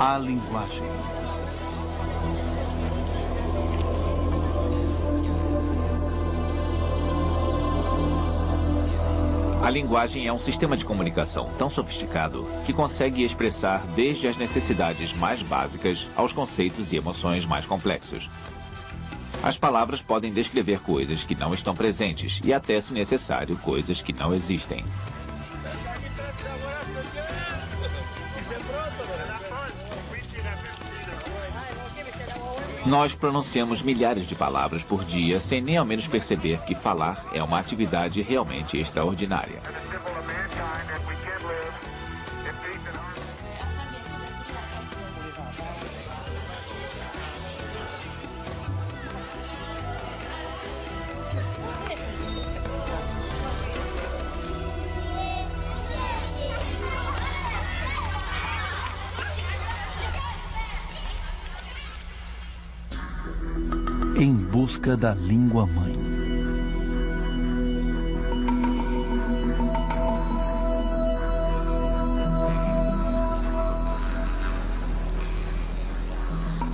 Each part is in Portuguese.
A linguagem. A linguagem é um sistema de comunicação tão sofisticado que consegue expressar desde as necessidades mais básicas aos conceitos e emoções mais complexos. As palavras podem descrever coisas que não estão presentes e até, se necessário, coisas que não existem. Nós pronunciamos milhares de palavras por dia sem nem ao menos perceber que falar é uma atividade realmente extraordinária. Em busca da língua-mãe.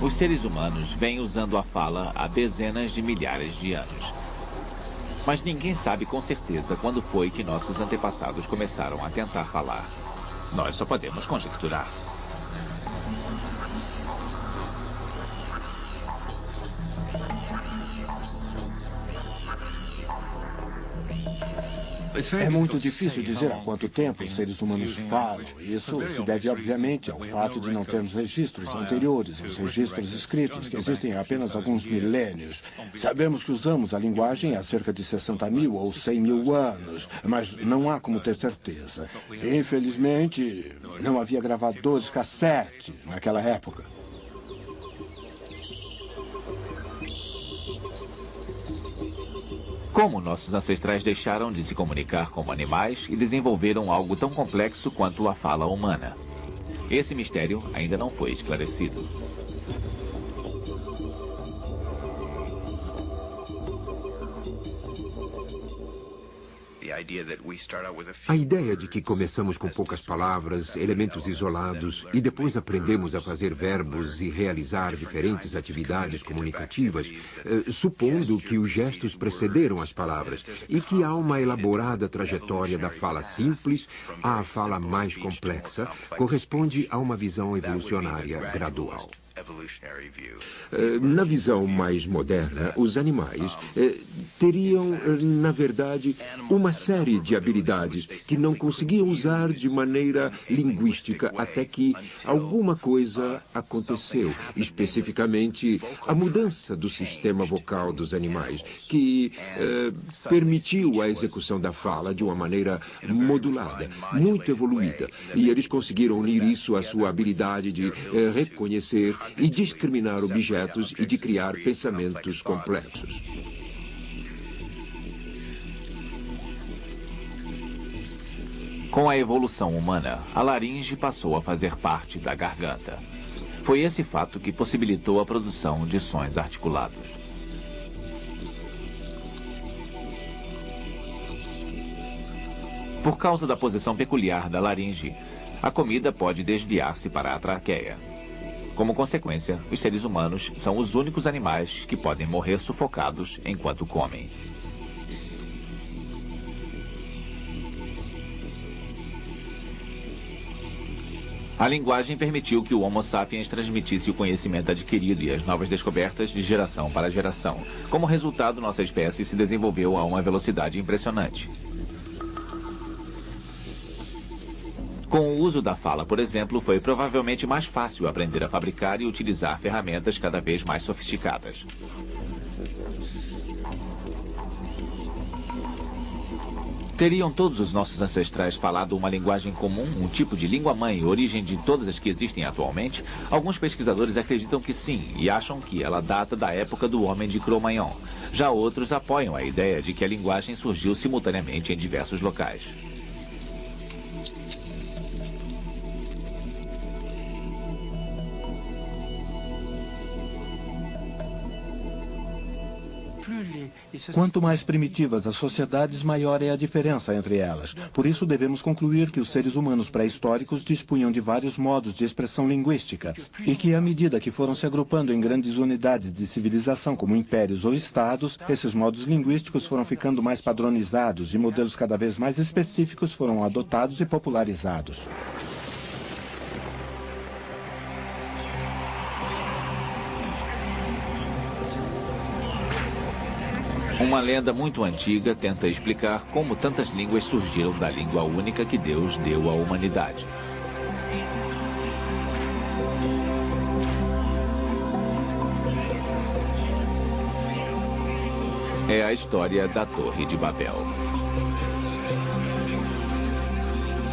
Os seres humanos vêm usando a fala há dezenas de milhares de anos. Mas ninguém sabe com certeza quando foi que nossos antepassados começaram a tentar falar. Nós só podemos conjecturar. É muito difícil dizer há quanto tempo os seres humanos falam. Isso se deve, obviamente, ao fato de não termos registros anteriores, os registros escritos, que existem há apenas alguns milênios. Sabemos que usamos a linguagem há cerca de 60.000 ou 100.000 anos, mas não há como ter certeza. Infelizmente, não havia gravadores cassete naquela época. Como nossos ancestrais deixaram de se comunicar como animais e desenvolveram algo tão complexo quanto a fala humana? Esse mistério ainda não foi esclarecido. A ideia de que começamos com poucas palavras, elementos isolados, e depois aprendemos a fazer verbos e realizar diferentes atividades comunicativas, supondo que os gestos precederam as palavras e que há uma elaborada trajetória da fala simples à fala mais complexa, corresponde a uma visão evolucionária gradual. Na visão mais moderna, os animais teriam, na verdade, uma série de habilidades que não conseguiam usar de maneira linguística até que alguma coisa aconteceu, especificamente a mudança do sistema vocal dos animais, que permitiu a execução da fala de uma maneira modulada, muito evoluída, e eles conseguiram unir isso à sua habilidade de reconhecer e discriminar objetos e de criar pensamentos complexos. Com a evolução humana, a laringe passou a fazer parte da garganta. Foi esse fato que possibilitou a produção de sons articulados. Por causa da posição peculiar da laringe, a comida pode desviar-se para a traqueia. Como consequência, os seres humanos são os únicos animais que podem morrer sufocados enquanto comem. A linguagem permitiu que o Homo sapiens transmitisse o conhecimento adquirido e as novas descobertas de geração para geração. Como resultado, nossa espécie se desenvolveu a uma velocidade impressionante. Com o uso da fala, por exemplo, foi provavelmente mais fácil aprender a fabricar e utilizar ferramentas cada vez mais sofisticadas. Teriam todos os nossos ancestrais falado uma linguagem comum, um tipo de língua-mãe, origem de todas as que existem atualmente? Alguns pesquisadores acreditam que sim, e acham que ela data da época do homem de Cro-Magnon. Já outros apoiam a ideia de que a linguagem surgiu simultaneamente em diversos locais. Quanto mais primitivas as sociedades, maior é a diferença entre elas. Por isso, devemos concluir que os seres humanos pré-históricos dispunham de vários modos de expressão linguística e que, à medida que foram se agrupando em grandes unidades de civilização, como impérios ou estados, esses modos linguísticos foram ficando mais padronizados e modelos cada vez mais específicos foram adotados e popularizados. Uma lenda muito antiga tenta explicar como tantas línguas surgiram da língua única que Deus deu à humanidade. É a história da Torre de Babel.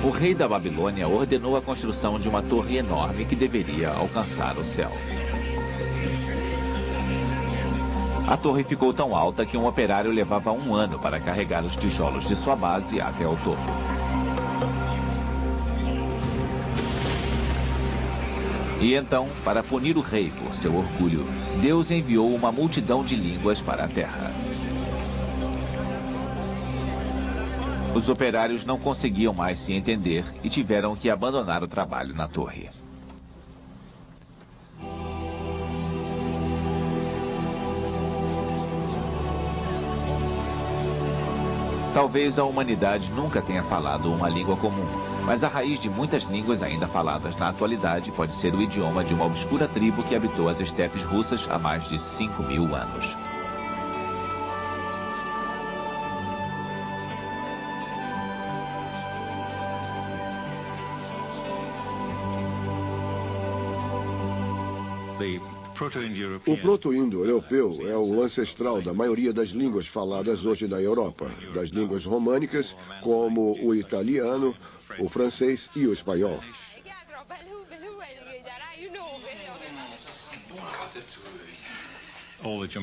O rei da Babilônia ordenou a construção de uma torre enorme que deveria alcançar o céu. A torre ficou tão alta que um operário levava 1 ano para carregar os tijolos de sua base até o topo. E então, para punir o rei por seu orgulho, Deus enviou uma multidão de línguas para a terra. Os operários não conseguiam mais se entender e tiveram que abandonar o trabalho na torre. Talvez a humanidade nunca tenha falado uma língua comum, mas a raiz de muitas línguas ainda faladas na atualidade pode ser o idioma de uma obscura tribo que habitou as estepes russas há mais de 5.000 anos. O proto-indo-europeu é o ancestral da maioria das línguas faladas hoje na Europa, das línguas românicas, como o italiano, o francês e o espanhol.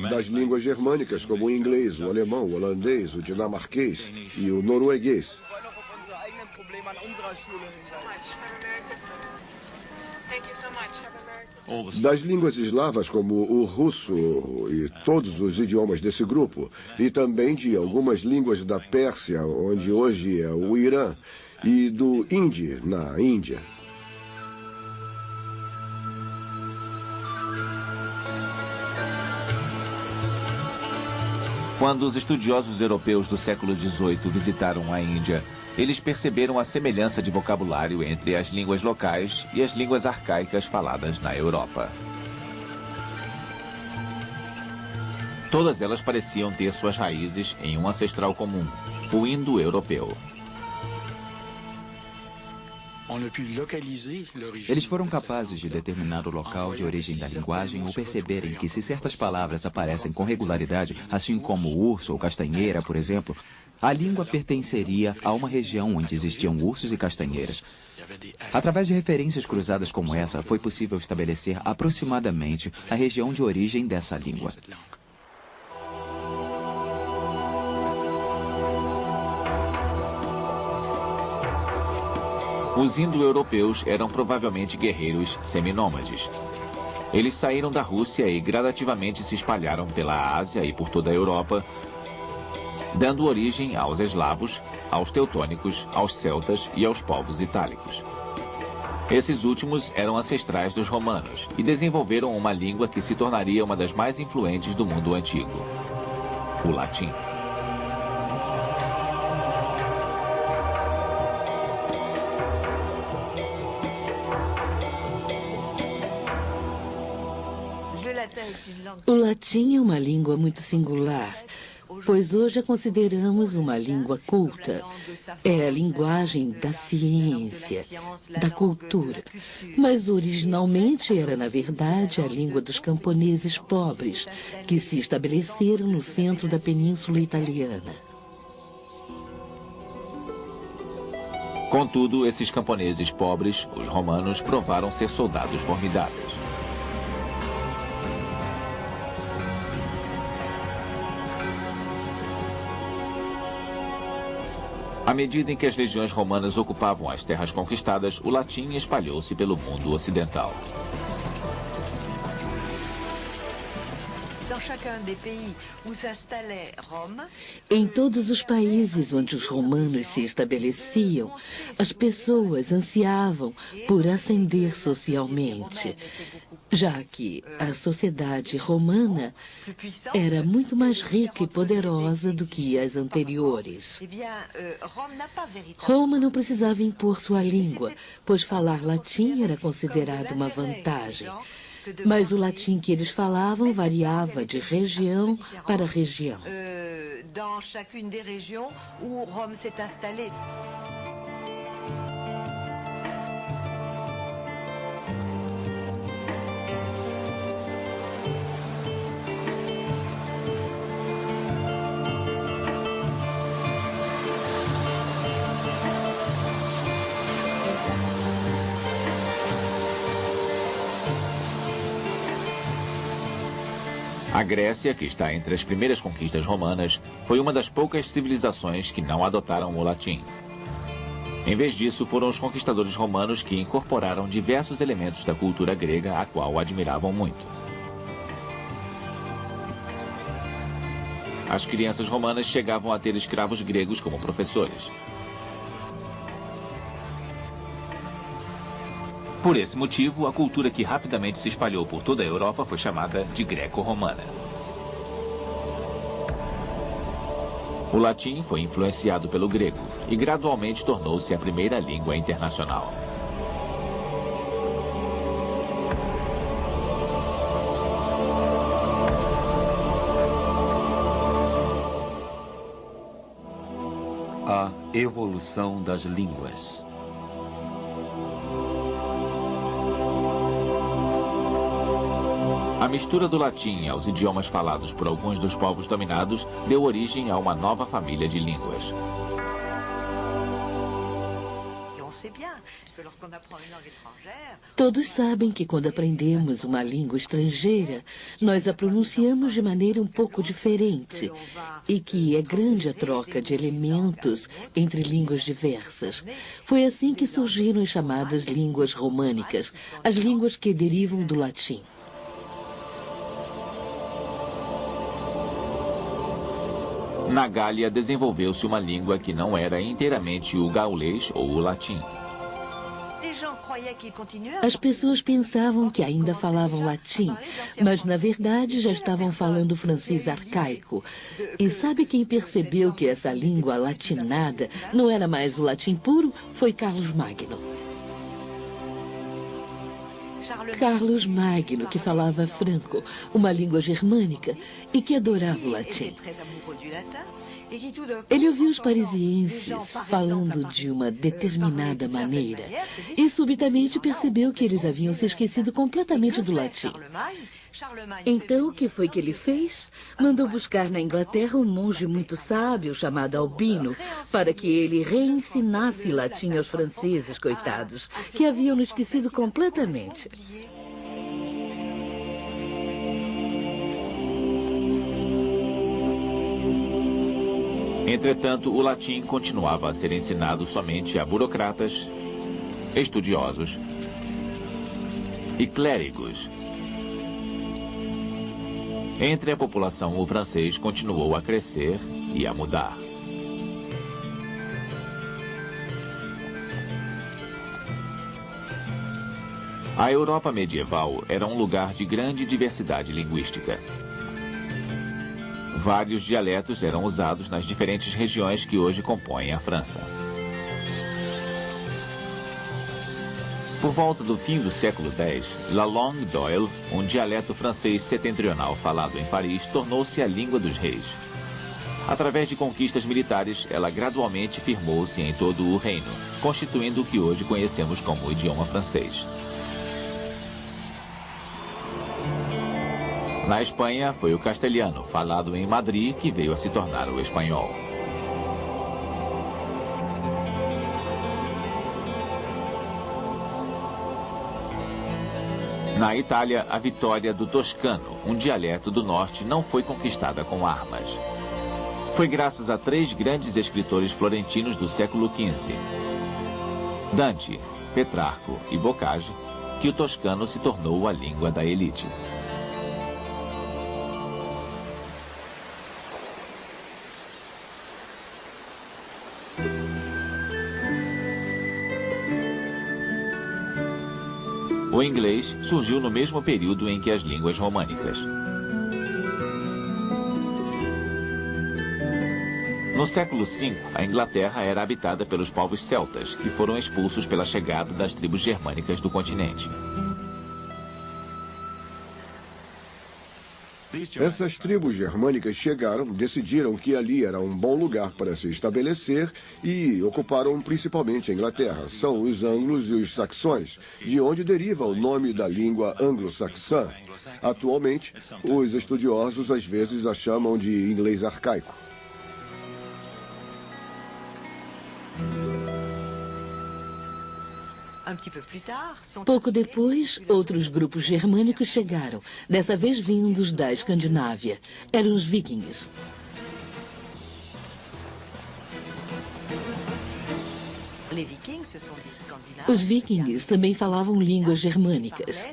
Das línguas germânicas, como o inglês, o alemão, o holandês, o dinamarquês e o norueguês. Das línguas eslavas, como o russo e todos os idiomas desse grupo, e também de algumas línguas da Pérsia, onde hoje é o Irã, e do hindi, na Índia. Quando os estudiosos europeus do século XVIII visitaram a Índia, eles perceberam a semelhança de vocabulário entre as línguas locais e as línguas arcaicas faladas na Europa. Todas elas pareciam ter suas raízes em um ancestral comum, o indo-europeu. Eles foram capazes de determinar o local de origem da linguagem ou perceberem que se certas palavras aparecem com regularidade, assim como urso ou castanheira, por exemplo, a língua pertenceria a uma região onde existiam ursos e castanheiras. Através de referências cruzadas como essa, foi possível estabelecer aproximadamente a região de origem dessa língua. Os indo-europeus eram provavelmente guerreiros seminômades. Eles saíram da Rússia e gradativamente se espalharam pela Ásia e por toda a Europa, dando origem aos eslavos, aos teutônicos, aos celtas e aos povos itálicos. Esses últimos eram ancestrais dos romanos e desenvolveram uma língua que se tornaria uma das mais influentes do mundo antigo, o latim. O latim é uma língua muito singular, pois hoje a consideramos uma língua culta. É a linguagem da ciência, da cultura. Mas originalmente era, na verdade, a língua dos camponeses pobres, que se estabeleceram no centro da Península Italiana. Contudo, esses camponeses pobres, os romanos, provaram ser soldados formidáveis. À medida em que as legiões romanas ocupavam as terras conquistadas, o latim espalhou-se pelo mundo ocidental. Em todos os países onde os romanos se estabeleciam, as pessoas ansiavam por ascender socialmente, já que a sociedade romana era muito mais rica e poderosa do que as anteriores. Roma não precisava impor sua língua, pois falar latim era considerado uma vantagem. Mas o latim que eles falavam variava de região para região. Dans chacune des régions où Rome s'est installée. A Grécia, que está entre as primeiras conquistas romanas, foi uma das poucas civilizações que não adotaram o latim. Em vez disso, foram os conquistadores romanos que incorporaram diversos elementos da cultura grega, a qual admiravam muito. As crianças romanas chegavam a ter escravos gregos como professores. Por esse motivo, a cultura que rapidamente se espalhou por toda a Europa foi chamada de greco-romana. O latim foi influenciado pelo grego e gradualmente tornou-se a primeira língua internacional. A evolução das línguas. A mistura do latim aos idiomas falados por alguns dos povos dominados deu origem a uma nova família de línguas. Todos sabem que quando aprendemos uma língua estrangeira, nós a pronunciamos de maneira um pouco diferente e que é grande a troca de elementos entre línguas diversas. Foi assim que surgiram as chamadas línguas românicas, as línguas que derivam do latim. Na Gália, desenvolveu-se uma língua que não era inteiramente o gaulês ou o latim. As pessoas pensavam que ainda falavam latim, mas na verdade já estavam falando francês arcaico. E sabe quem percebeu que essa língua latinada não era mais o latim puro? Foi Carlos Magno. Carlos Magno, que falava franco, uma língua germânica, e que adorava o latim. Ele ouviu os parisienses falando de uma determinada maneira e subitamente percebeu que eles haviam se esquecido completamente do latim. Então, o que foi que ele fez? Mandou buscar na Inglaterra um monge muito sábio chamado Albino para que ele reensinasse latim aos franceses, coitados, que haviam esquecido completamente. Entretanto, o latim continuava a ser ensinado somente a burocratas, estudiosos e clérigos. Entre a população, o francês continuou a crescer e a mudar. A Europa medieval era um lugar de grande diversidade linguística. Vários dialetos eram usados nas diferentes regiões que hoje compõem a França. Por volta do fim do século X, la langue d'oil, um dialeto francês setentrional falado em Paris, tornou-se a língua dos reis. Através de conquistas militares, ela gradualmente firmou-se em todo o reino, constituindo o que hoje conhecemos como o idioma francês. Na Espanha, foi o castelhano, falado em Madrid, que veio a se tornar o espanhol. Na Itália, a vitória do toscano, um dialeto do norte, não foi conquistada com armas. Foi graças a 3 grandes escritores florentinos do século XV, Dante, Petrarco e Boccaccio, que o toscano se tornou a língua da elite. O inglês surgiu no mesmo período em que as línguas românicas. No século V, a Inglaterra era habitada pelos povos celtas, que foram expulsos pela chegada das tribos germânicas do continente. Essas tribos germânicas chegaram, decidiram que ali era um bom lugar para se estabelecer e ocuparam principalmente a Inglaterra. São os anglos e os saxões, de onde deriva o nome da língua anglo-saxã. Atualmente, os estudiosos às vezes a chamam de inglês arcaico. Pouco depois, outros grupos germânicos chegaram, dessa vez vindos da Escandinávia. Eram os vikings. Os vikings também falavam línguas germânicas.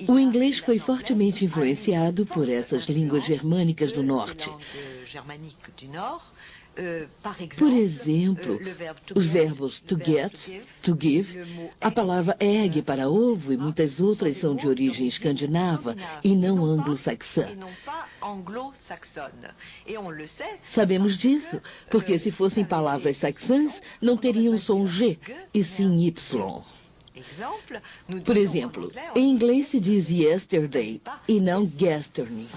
O inglês foi fortemente influenciado por essas línguas germânicas do norte. Por exemplo, os verbos to get, to give, a palavra egg para ovo e muitas outras são de origem escandinava e não anglo-saxã. Sabemos disso porque se fossem palavras saxãs, não teriam som G e sim Y. Por exemplo, em inglês se diz yesterday e não yesterday.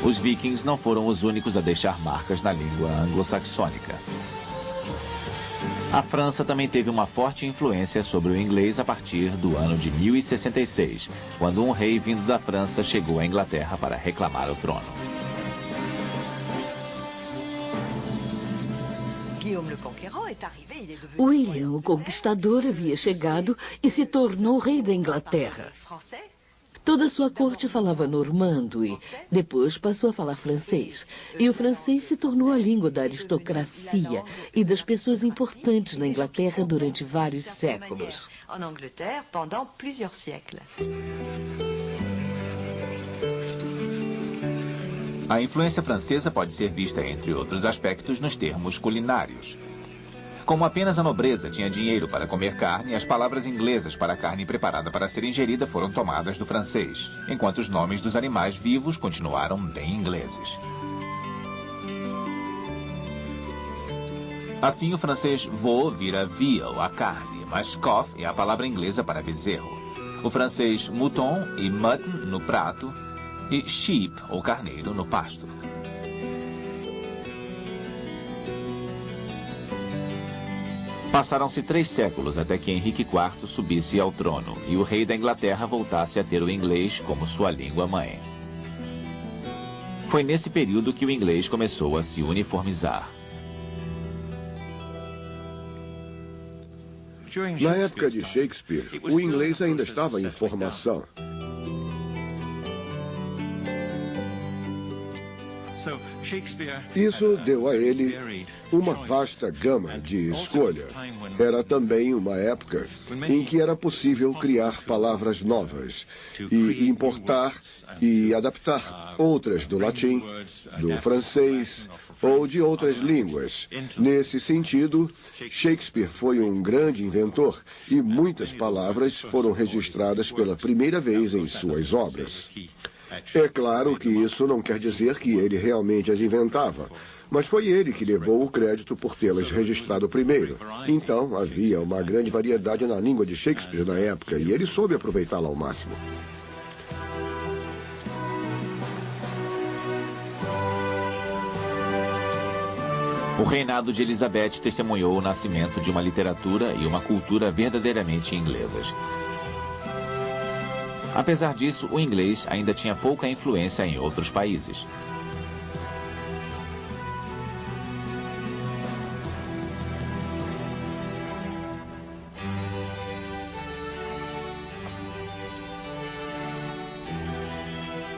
Os vikings não foram os únicos a deixar marcas na língua anglo-saxônica. A França também teve uma forte influência sobre o inglês a partir do ano de 1066, quando um rei vindo da França chegou à Inglaterra para reclamar o trono. William, o Conquistador, havia chegado e se tornou rei da Inglaterra. Toda a sua corte falava normando e depois passou a falar francês. E o francês se tornou a língua da aristocracia e das pessoas importantes na Inglaterra durante vários séculos. A influência francesa pode ser vista, entre outros aspectos, nos termos culinários. Como apenas a nobreza tinha dinheiro para comer carne, as palavras inglesas para a carne preparada para ser ingerida foram tomadas do francês, enquanto os nomes dos animais vivos continuaram bem ingleses. Assim, o francês veau vira veal, a carne, mas cough é a palavra inglesa para bezerro. O francês mouton e mutton no prato e sheep, ou carneiro, no pasto. Passaram-se 3 séculos até que Henrique IV subisse ao trono e o rei da Inglaterra voltasse a ter o inglês como sua língua-mãe. Foi nesse período que o inglês começou a se uniformizar. Na época de Shakespeare, o inglês ainda estava em formação. Isso deu a ele uma vasta gama de escolha. Era também uma época em que era possível criar palavras novas e importar e adaptar outras do latim, do francês ou de outras línguas. Nesse sentido, Shakespeare foi um grande inventor e muitas palavras foram registradas pela primeira vez em suas obras. É claro que isso não quer dizer que ele realmente as inventava, mas foi ele que levou o crédito por tê-las registrado primeiro. Então, havia uma grande variedade na língua de Shakespeare na época e ele soube aproveitá-la ao máximo. O reinado de Elizabeth testemunhou o nascimento de uma literatura e uma cultura verdadeiramente inglesas. Apesar disso, o inglês ainda tinha pouca influência em outros países.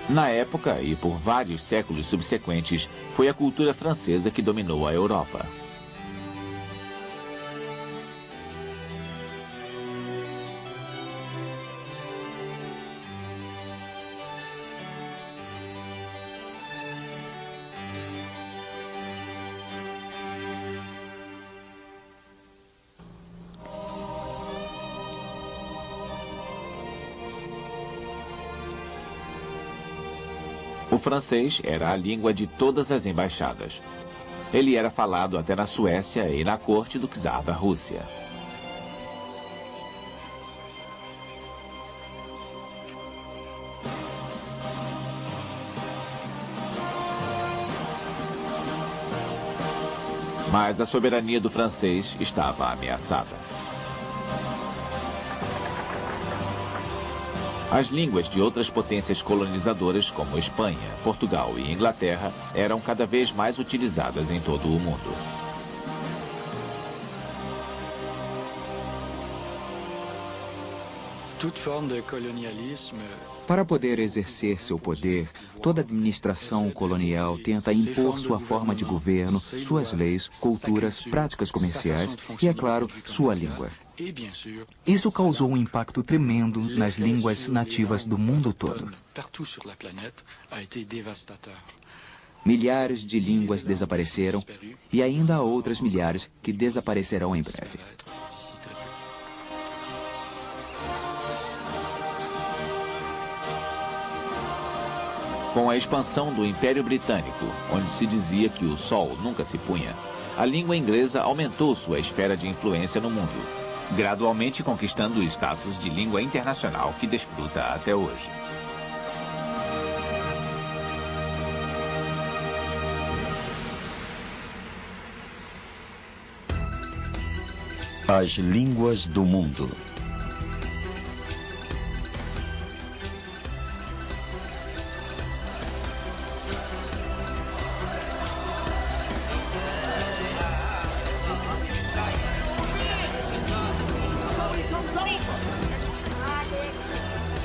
Na época, e por vários séculos subsequentes, foi a cultura francesa que dominou a Europa. O francês era a língua de todas as embaixadas. Ele era falado até na Suécia e na corte do czar da Rússia. Mas a soberania do francês estava ameaçada. As línguas de outras potências colonizadoras, como Espanha, Portugal e Inglaterra, eram cada vez mais utilizadas em todo o mundo. Para poder exercer seu poder, toda administração colonial tenta impor sua forma de governo, suas leis, culturas, práticas comerciais e, é claro, sua língua. Isso causou um impacto tremendo nas línguas nativas do mundo todo. Milhares de línguas desapareceram e ainda há outras milhares que desaparecerão em breve. Com a expansão do Império Britânico, onde se dizia que o sol nunca se punha, a língua inglesa aumentou sua esfera de influência no mundo, gradualmente conquistando o status de língua internacional que desfruta até hoje. As línguas do mundo.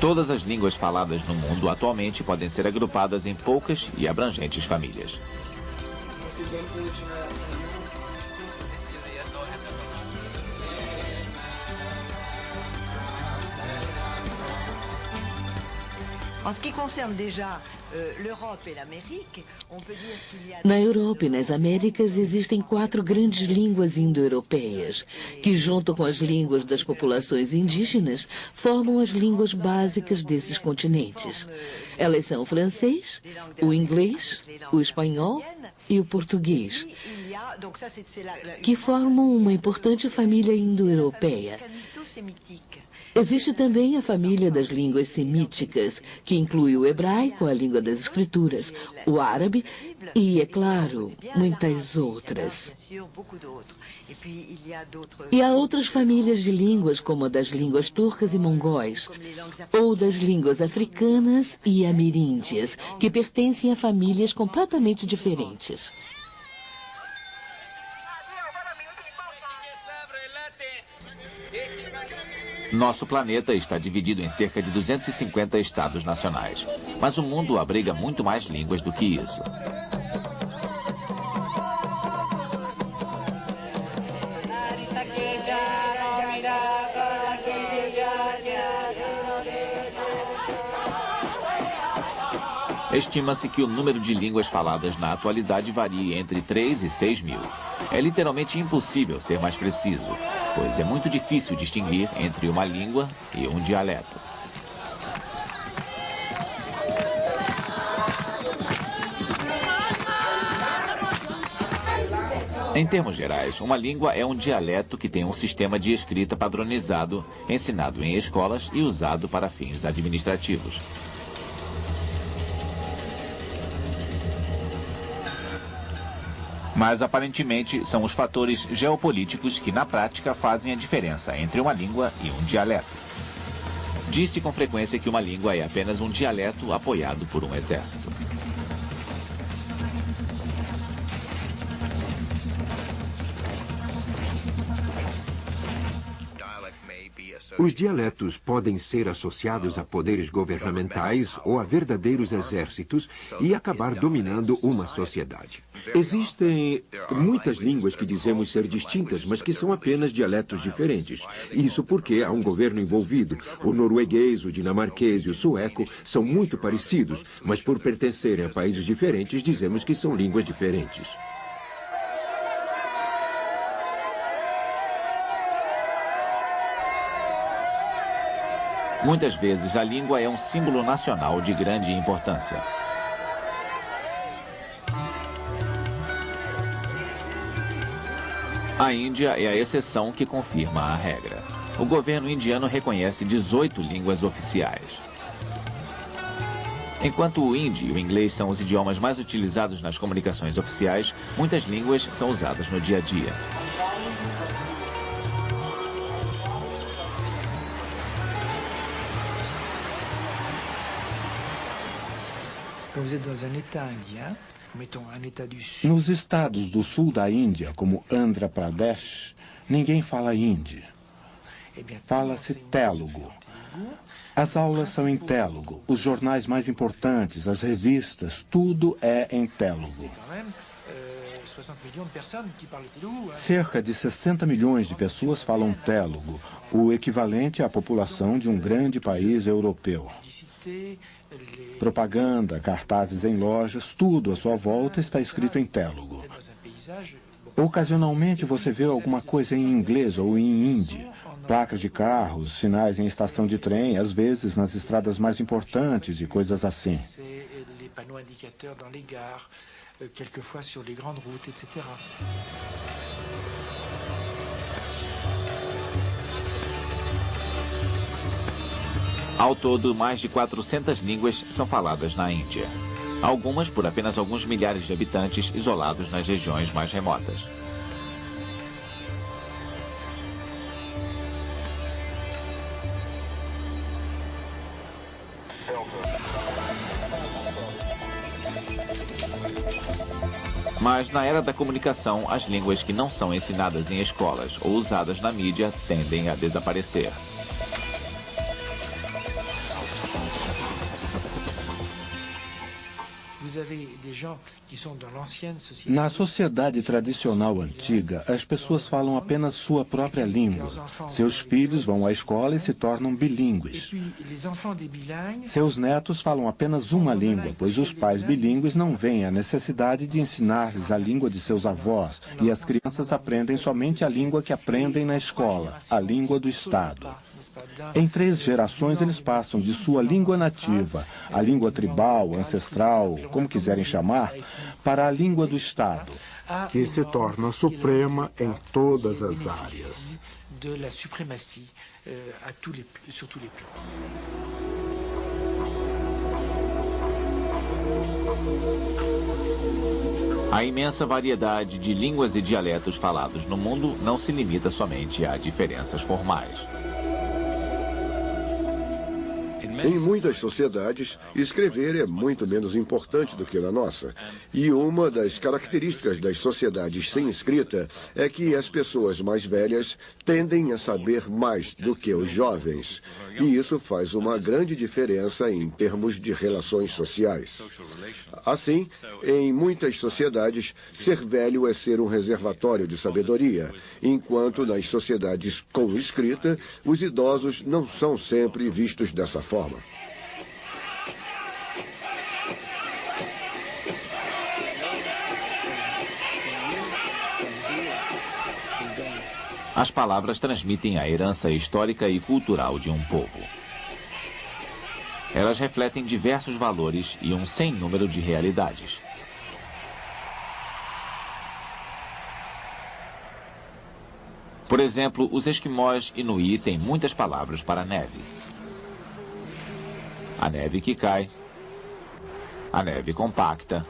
Todas as línguas faladas no mundo atualmente podem ser agrupadas em poucas e abrangentes famílias. Na Europa e nas Américas existem 4 grandes línguas indo-europeias, que junto com as línguas das populações indígenas, formam as línguas básicas desses continentes. Elas são o francês, o inglês, o espanhol e o português, que formam uma importante família indo-europeia. Existe também a família das línguas semíticas, que inclui o hebraico, a língua das escrituras, o árabe e, é claro, muitas outras. E há outras famílias de línguas, como a das línguas turcas e mongóis, ou das línguas africanas e ameríndias, que pertencem a famílias completamente diferentes. Nosso planeta está dividido em cerca de 250 estados nacionais, mas o mundo abriga muito mais línguas do que isso. Estima-se que o número de línguas faladas na atualidade varia entre 3 e 6 mil. É literalmente impossível ser mais preciso, pois é muito difícil distinguir entre uma língua e um dialeto. Em termos gerais, uma língua é um dialeto que tem um sistema de escrita padronizado, ensinado em escolas e usado para fins administrativos. Mas, aparentemente, são os fatores geopolíticos que, na prática, fazem a diferença entre uma língua e um dialeto. Diz-se com frequência que uma língua é apenas um dialeto apoiado por um exército. Os dialetos podem ser associados a poderes governamentais ou a verdadeiros exércitos e acabar dominando uma sociedade. Existem muitas línguas que dizemos ser distintas, mas que são apenas dialetos diferentes. Isso porque há um governo envolvido. O norueguês, o dinamarquês e o sueco são muito parecidos, mas por pertencerem a países diferentes, dizemos que são línguas diferentes. Muitas vezes, a língua é um símbolo nacional de grande importância. A Índia é a exceção que confirma a regra. O governo indiano reconhece 18 línguas oficiais. Enquanto o hindi e o inglês são os idiomas mais utilizados nas comunicações oficiais, muitas línguas são usadas no dia a dia. Nos estados do sul da Índia, como Andhra Pradesh, ninguém fala hindi. Fala-se Telugu. As aulas são em Telugu. Os jornais mais importantes, as revistas, tudo é em Telugu. Cerca de 60 milhões de pessoas falam Telugu, o equivalente à população de um grande país europeu. Propaganda, cartazes em lojas, tudo à sua volta está escrito em Telugu. Ocasionalmente você vê alguma coisa em inglês ou em hindi. Placas de carros, sinais em estação de trem, às vezes nas estradas mais importantes e coisas assim. Ao todo, mais de 400 línguas são faladas na Índia. Algumas por apenas alguns milhares de habitantes isolados nas regiões mais remotas. Mas na era da comunicação, as línguas que não são ensinadas em escolas ou usadas na mídia tendem a desaparecer. Na sociedade tradicional antiga, as pessoas falam apenas sua própria língua. Seus filhos vão à escola e se tornam bilíngues. Seus netos falam apenas uma língua, pois os pais bilíngues não veem a necessidade de ensinar-lhes a língua de seus avós, e as crianças aprendem somente a língua que aprendem na escola, a língua do Estado. Em 3 gerações, eles passam de sua língua nativa, a língua tribal, ancestral, como quiserem chamar, para a língua do Estado, que se torna suprema em todas as áreas. A imensa variedade de línguas e dialetos falados no mundo não se limita somente a diferenças formais. Em muitas sociedades, escrever é muito menos importante do que na nossa. E uma das características das sociedades sem escrita é que as pessoas mais velhas tendem a saber mais do que os jovens. E isso faz uma grande diferença em termos de relações sociais. Assim, em muitas sociedades, ser velho é ser um reservatório de sabedoria, enquanto nas sociedades com escrita, os idosos não são sempre vistos dessa forma. As palavras transmitem a herança histórica e cultural de um povo. Elas refletem diversos valores e um sem número de realidades. Por exemplo, os esquimós inuí têm muitas palavras para a neve. A neve que cai, a neve compacta,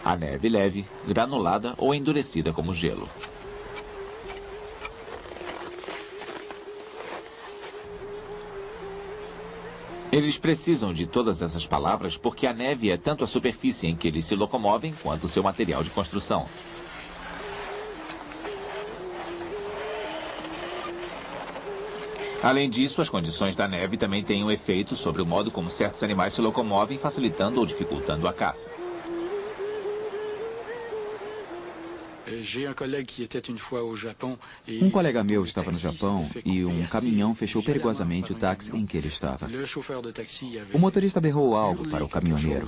a neve leve, granulada ou endurecida como gelo. Eles precisam de todas essas palavras porque a neve é tanto a superfície em que eles se locomovem quanto o seu material de construção. Além disso, as condições da neve também têm um efeito sobre o modo como certos animais se locomovem, facilitando ou dificultando a caça. Um colega meu estava no Japão e um caminhão fechou perigosamente o táxi em que ele estava. O motorista berrou algo para o caminhoneiro.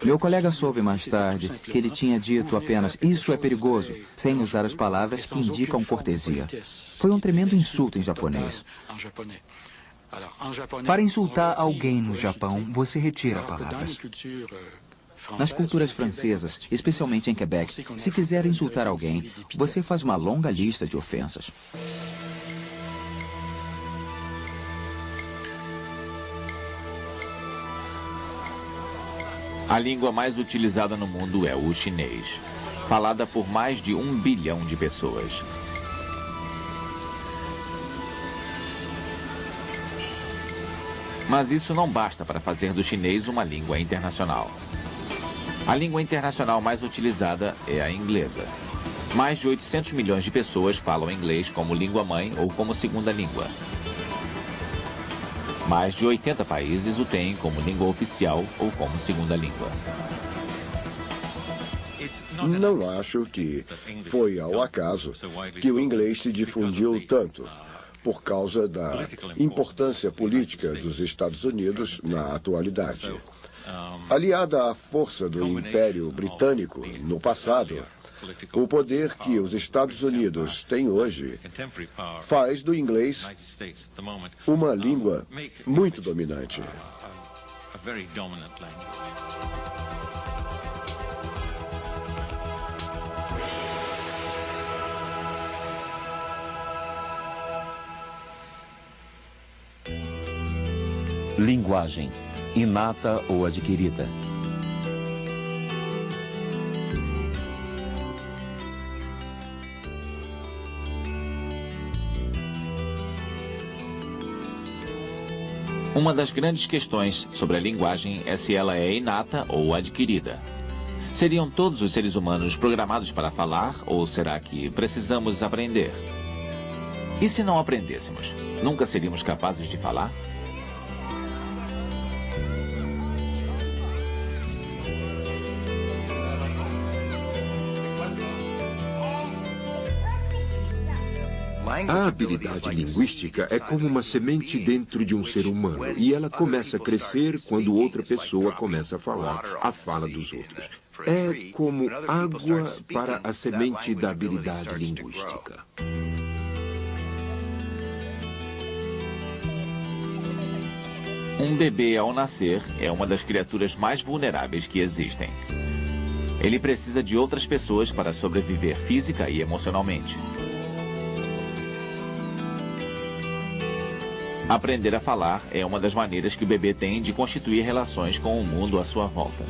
Meu colega soube mais tarde que ele tinha dito apenas "isso é perigoso", sem usar as palavras que indicam cortesia. Foi um tremendo insulto em japonês. Para insultar alguém no Japão, você retira palavras. Nas culturas francesas, especialmente em Quebec, se quiser insultar alguém, você faz uma longa lista de ofensas. A língua mais utilizada no mundo é o chinês, falada por mais de 1 bilhão de pessoas. Mas isso não basta para fazer do chinês uma língua internacional. A língua internacional mais utilizada é a inglesa. Mais de 800 milhões de pessoas falam inglês como língua-mãe ou como segunda língua. Mais de 80 países o têm como língua oficial ou como segunda língua. Não acho que foi ao acaso que o inglês se difundiu tanto, por causa da importância política dos Estados Unidos na atualidade. Aliada à força do Império Britânico no passado, o poder que os Estados Unidos têm hoje faz do inglês uma língua muito dominante. Linguagem, inata ou adquirida. Uma das grandes questões sobre a linguagem é se ela é inata ou adquirida. Seriam todos os seres humanos programados para falar ou será que precisamos aprender? E se não aprendêssemos, nunca seríamos capazes de falar? A habilidade linguística é como uma semente dentro de um ser humano e ela começa a crescer quando outra pessoa começa a falar a fala dos outros. É como água para a semente da habilidade linguística. Um bebê ao nascer é uma das criaturas mais vulneráveis que existem. Ele precisa de outras pessoas para sobreviver física e emocionalmente. Aprender a falar é uma das maneiras que o bebê tem de constituir relações com o mundo à sua volta.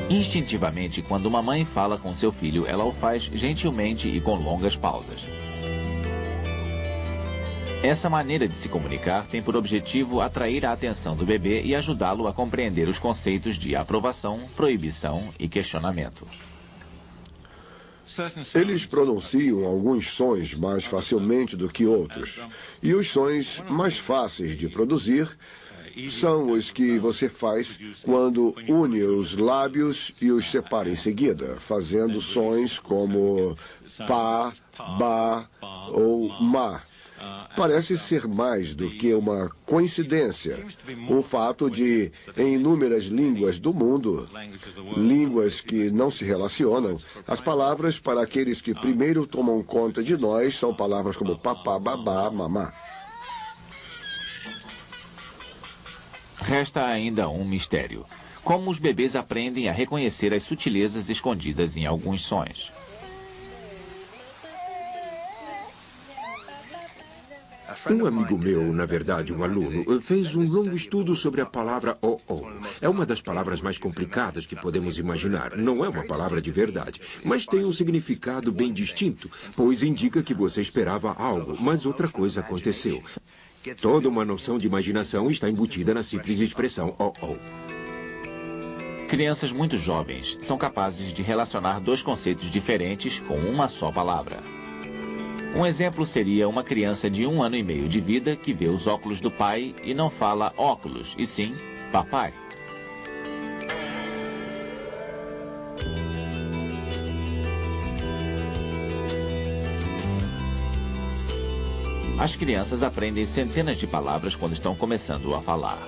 Instintivamente, quando uma mãe fala com seu filho, ela o faz gentilmente e com longas pausas. Essa maneira de se comunicar tem por objetivo atrair a atenção do bebê e ajudá-lo a compreender os conceitos de aprovação, proibição e questionamento. Eles pronunciam alguns sons mais facilmente do que outros. E os sons mais fáceis de produzir são os que você faz quando une os lábios e os separa em seguida, fazendo sons como pá, ba ou ma. Parece ser mais do que uma coincidência o fato de, em inúmeras línguas do mundo, línguas que não se relacionam, as palavras para aqueles que primeiro tomam conta de nós são palavras como papá, babá, mamá. Resta ainda um mistério. Como os bebês aprendem a reconhecer as sutilezas escondidas em alguns sons? Um amigo meu, na verdade um aluno, fez um longo estudo sobre a palavra "oh-oh". É uma das palavras mais complicadas que podemos imaginar. Não é uma palavra de verdade, mas tem um significado bem distinto, pois indica que você esperava algo, mas outra coisa aconteceu. Toda uma noção de imaginação está embutida na simples expressão "oh-oh". Crianças muito jovens são capazes de relacionar dois conceitos diferentes com uma só palavra. Um exemplo seria uma criança de 1 ano e meio de vida que vê os óculos do pai e não fala óculos, e sim papai. As crianças aprendem centenas de palavras quando estão começando a falar.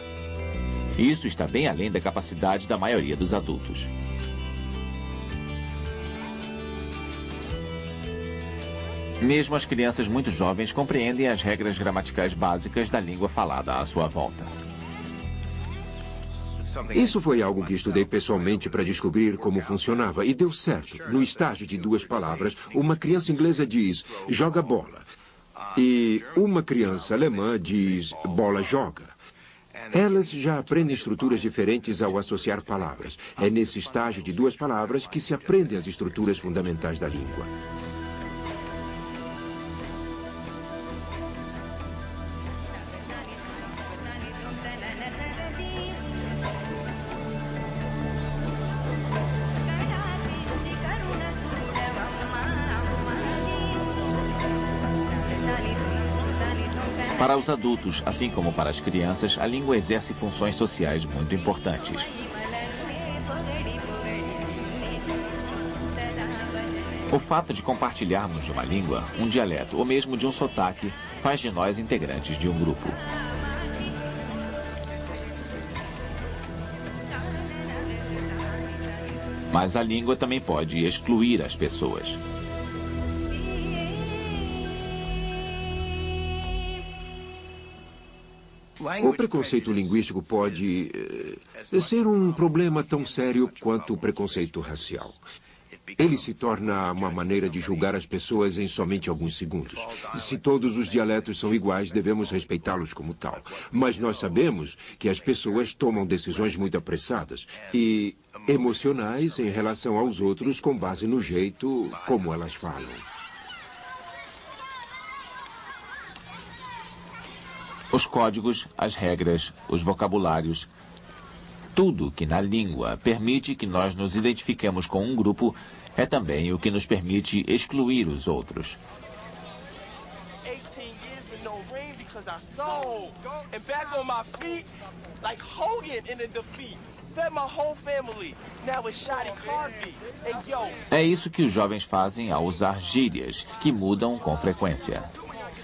E isso está bem além da capacidade da maioria dos adultos. Mesmo as crianças muito jovens compreendem as regras gramaticais básicas da língua falada à sua volta. Isso foi algo que estudei pessoalmente para descobrir como funcionava e deu certo. No estágio de 2 palavras, uma criança inglesa diz joga bola e uma criança alemã diz bola joga. Elas já aprendem estruturas diferentes ao associar palavras. É nesse estágio de 2 palavras que se aprendem as estruturas fundamentais da língua. Para os adultos, assim como para as crianças, a língua exerce funções sociais muito importantes. O fato de compartilharmos de uma língua, um dialeto ou mesmo de um sotaque faz de nós integrantes de um grupo. Mas a língua também pode excluir as pessoas. O preconceito linguístico pode ser um problema tão sério quanto o preconceito racial. Ele se torna uma maneira de julgar as pessoas em somente alguns segundos. Se todos os dialetos são iguais, devemos respeitá-los como tal. Mas nós sabemos que as pessoas tomam decisões muito apressadas e emocionais em relação aos outros com base no jeito como elas falam. Os códigos, as regras, os vocabulários, tudo que na língua permite que nós nos identifiquemos com um grupo é também o que nos permite excluir os outros. É isso que os jovens fazem ao usar gírias, que mudam com frequência.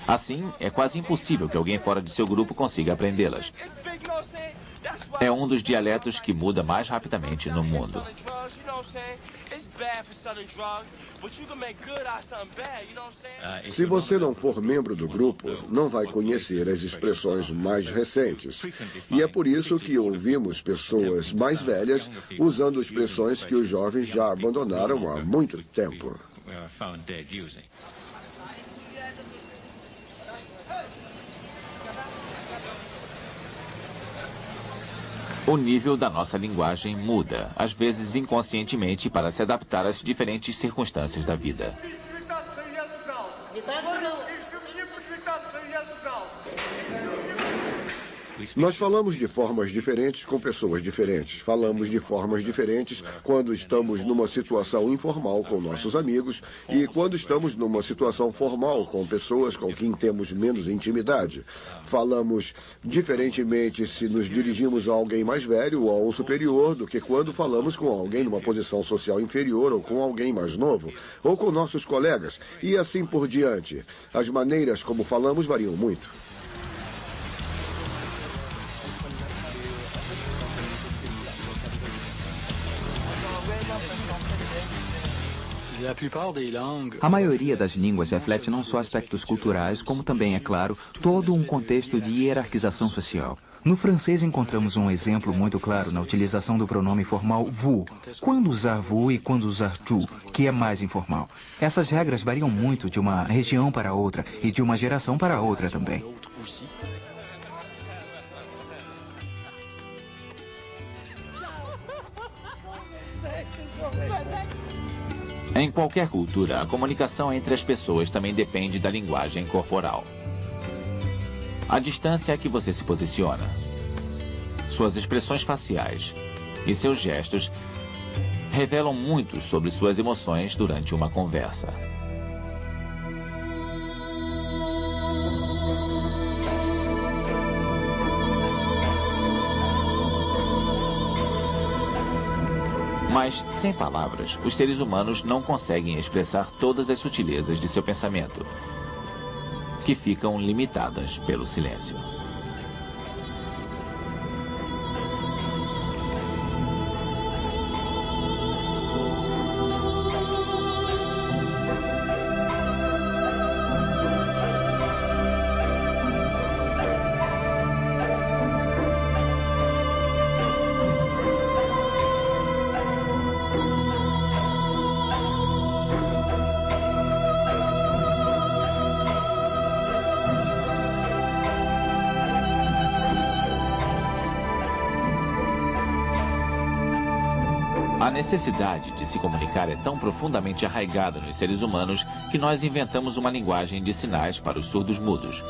Assim, é quase impossível que alguém fora de seu grupo consiga aprendê-las. É um dos dialetos que muda mais rapidamente no mundo. Se você não for membro do grupo, não vai conhecer as expressões mais recentes. E é por isso que ouvimos pessoas mais velhas usando expressões que os jovens já abandonaram há muito tempo. O nível da nossa linguagem muda, às vezes inconscientemente, para se adaptar às diferentes circunstâncias da vida. Nós falamos de formas diferentes com pessoas diferentes. Falamos de formas diferentes quando estamos numa situação informal com nossos amigos e quando estamos numa situação formal com pessoas com quem temos menos intimidade. Falamos diferentemente se nos dirigimos a alguém mais velho ou a um superior do que quando falamos com alguém numa posição social inferior ou com alguém mais novo, ou com nossos colegas, e assim por diante. As maneiras como falamos variam muito. A maioria das línguas reflete não só aspectos culturais, como também, é claro, todo um contexto de hierarquização social. No francês encontramos um exemplo muito claro na utilização do pronome formal vous. Quando usar vous e quando usar tu, que é mais informal. Essas regras variam muito de uma região para outra e de uma geração para outra também. Em qualquer cultura, a comunicação entre as pessoas também depende da linguagem corporal. A distância a que você se posiciona, suas expressões faciais e seus gestos revelam muito sobre suas emoções durante uma conversa. Mas, sem palavras, os seres humanos não conseguem expressar todas as sutilezas de seu pensamento, que ficam limitadas pelo silêncio. A necessidade de se comunicar é tão profundamente arraigada nos seres humanos que nós inventamos uma linguagem de sinais para os surdos-mudos.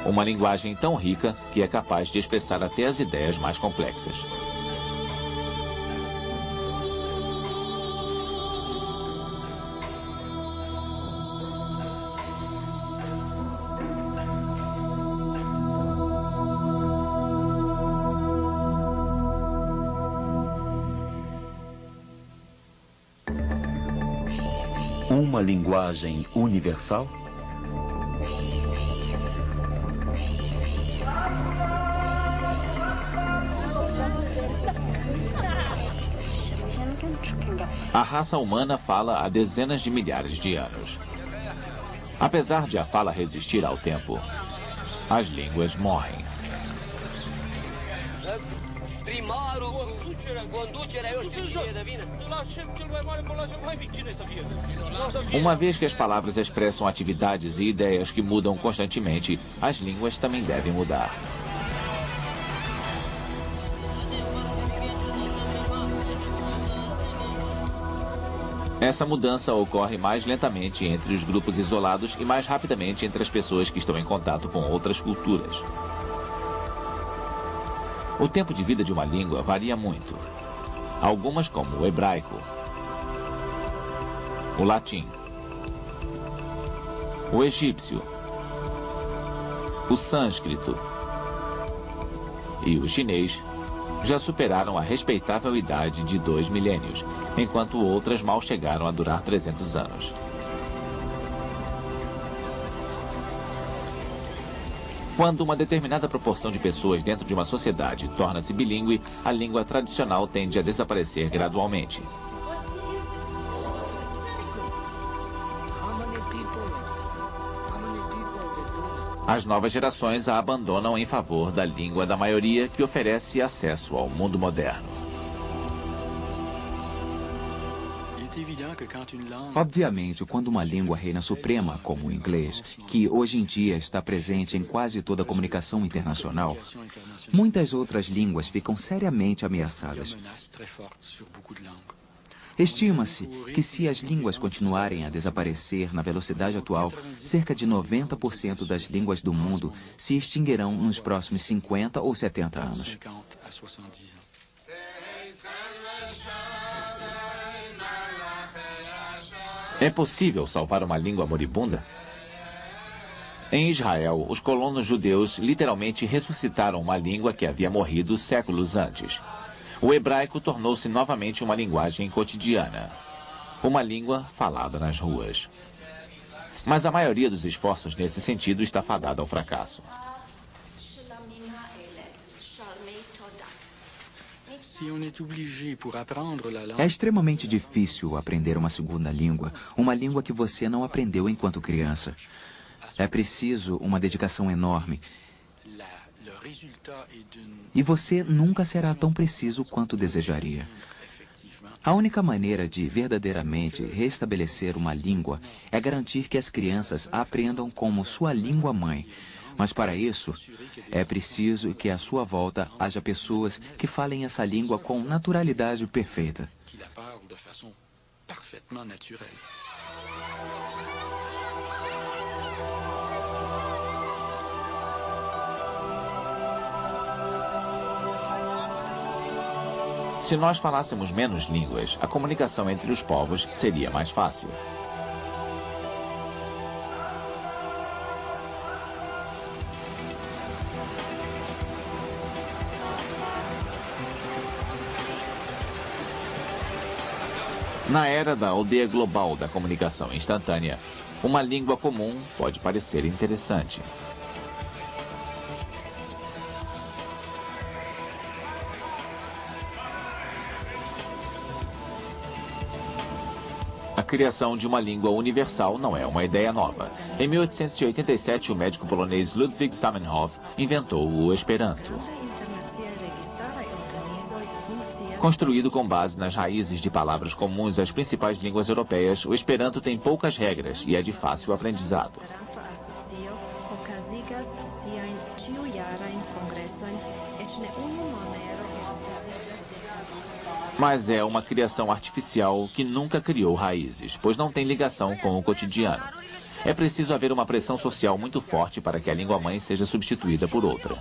Uma linguagem tão rica que é capaz de expressar até as ideias mais complexas. Uma linguagem universal? A raça humana fala há dezenas de milhares de anos. Apesar de a fala resistir ao tempo, as línguas morrem. Uma vez que as palavras expressam atividades e ideias que mudam constantemente, as línguas também devem mudar. Essa mudança ocorre mais lentamente entre os grupos isolados e mais rapidamente entre as pessoas que estão em contato com outras culturas. O tempo de vida de uma língua varia muito. Algumas, como o hebraico, o latim, o egípcio, o sânscrito e o chinês, já superaram a respeitável idade de 2 milênios, enquanto outras mal chegaram a durar 300 anos. Quando uma determinada proporção de pessoas dentro de uma sociedade torna-se bilíngue, a língua tradicional tende a desaparecer gradualmente. As novas gerações a abandonam em favor da língua da maioria, que oferece acesso ao mundo moderno. Obviamente, quando uma língua reina suprema, como o inglês, que hoje em dia está presente em quase toda a comunicação internacional, muitas outras línguas ficam seriamente ameaçadas. Estima-se que se as línguas continuarem a desaparecer na velocidade atual, cerca de 90% das línguas do mundo se extinguirão nos próximos 50 ou 70 anos. É possível salvar uma língua moribunda? Em Israel, os colonos judeus literalmente ressuscitaram uma língua que havia morrido séculos antes. O hebraico tornou-se novamente uma linguagem cotidiana, uma língua falada nas ruas. Mas a maioria dos esforços nesse sentido está fadada ao fracasso. É extremamente difícil aprender uma segunda língua, uma língua que você não aprendeu enquanto criança. É preciso uma dedicação enorme. E você nunca será tão preciso quanto desejaria. A única maneira de verdadeiramente restabelecer uma língua é garantir que as crianças a aprendam como sua língua-mãe. Mas para isso, é preciso que à sua volta haja pessoas que falem essa língua com naturalidade perfeita. Se nós falássemos menos línguas, a comunicação entre os povos seria mais fácil. Na era da aldeia global da comunicação instantânea, uma língua comum pode parecer interessante. A criação de uma língua universal não é uma ideia nova. Em 1887, o médico polonês Ludwig Zamenhof inventou o Esperanto. Construído com base nas raízes de palavras comuns às principais línguas europeias, o Esperanto tem poucas regras e é de fácil aprendizado. Mas é uma criação artificial que nunca criou raízes, pois não tem ligação com o cotidiano. É preciso haver uma pressão social muito forte para que a língua-mãe seja substituída por outra.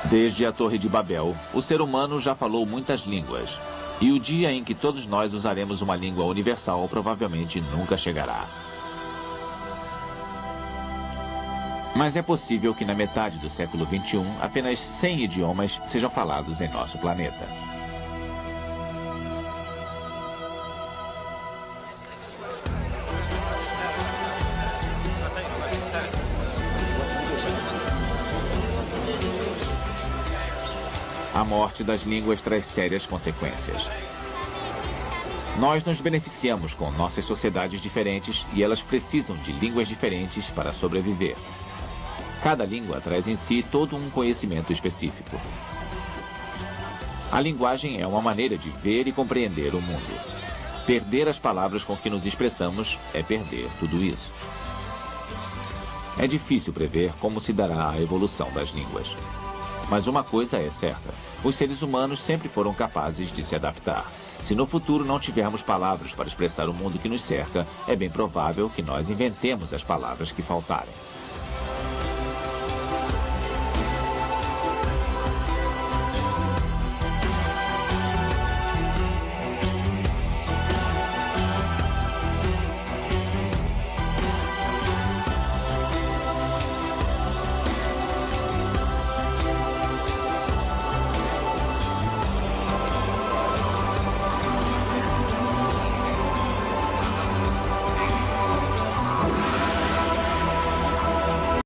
Desde a Torre de Babel, o ser humano já falou muitas línguas. E o dia em que todos nós usaremos uma língua universal provavelmente nunca chegará. Mas é possível que na metade do século XXI, apenas 100 idiomas sejam falados em nosso planeta. A morte das línguas traz sérias consequências. Nós nos beneficiamos com nossas sociedades diferentes e elas precisam de línguas diferentes para sobreviver. Cada língua traz em si todo um conhecimento específico. A linguagem é uma maneira de ver e compreender o mundo. Perder as palavras com que nos expressamos é perder tudo isso. É difícil prever como se dará a evolução das línguas. Mas uma coisa é certa, os seres humanos sempre foram capazes de se adaptar. Se no futuro não tivermos palavras para expressar o mundo que nos cerca, é bem provável que nós inventemos as palavras que faltarem.